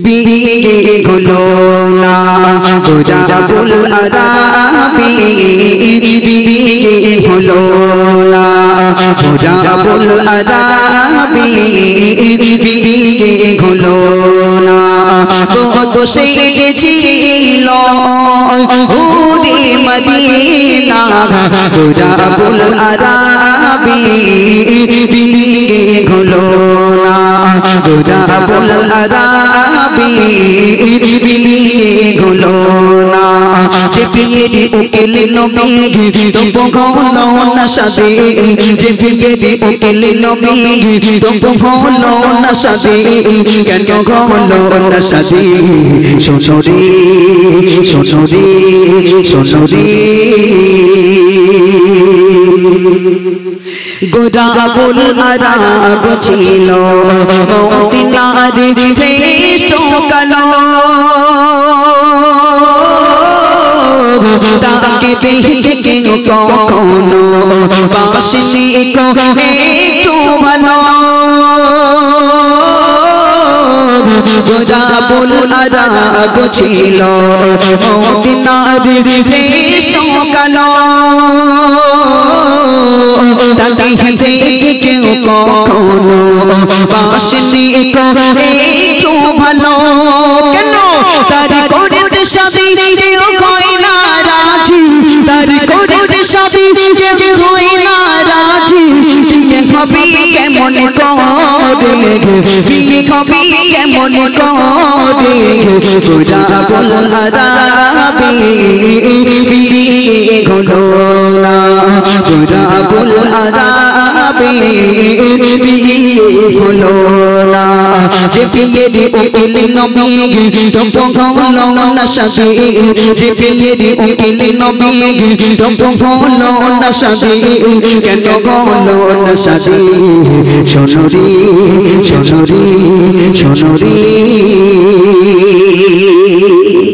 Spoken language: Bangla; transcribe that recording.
বিয়ে হলো না রাবুল আরাবি বিয়ে হলো না রাবুল আরাবি বিয়ে হলো না কত সেজেছিল হুরে মদিনা রাবুল আরাবি বিয়ে হলো না রাবুল আরাবি বিয়ে হলো না যে বিয়ের উকিল নবী তবু হলো না শাদী যে বিয়ের উকিল নবী তবু হলো না শাদী কেন হলো না শাদী শোনো রে শোনো রে শোনো রে রাবুল আরাব ছিল মদিনার শ্রেষ্ঠ কালো তাকে দেখে কেউ কখনো বাসনি একটু ভালো রাবুল আরাব ছিল মদিনার শ্রেষ্ঠ কালো তাকে দেখে কেউ কখনো বাসনি একটু ভালো কেন তার করে শাদী কেউ হয় না রাজি তার করে শাদী কেউ হয় না রাজি বিয়ে হবে কেমন করে বিয়ে হবে কেমন করে রাবুল আরাবি বিয়ে হলো না রাবুল আরাবি বিয়ে হলো না যে বিয়ের উকিল নবী তবু হলো না শাদী যে বিয়ের উকিল নবী তবু হলো না শাদী কেন হলো না শাদী শোনো রে শোনো রে শোনো রে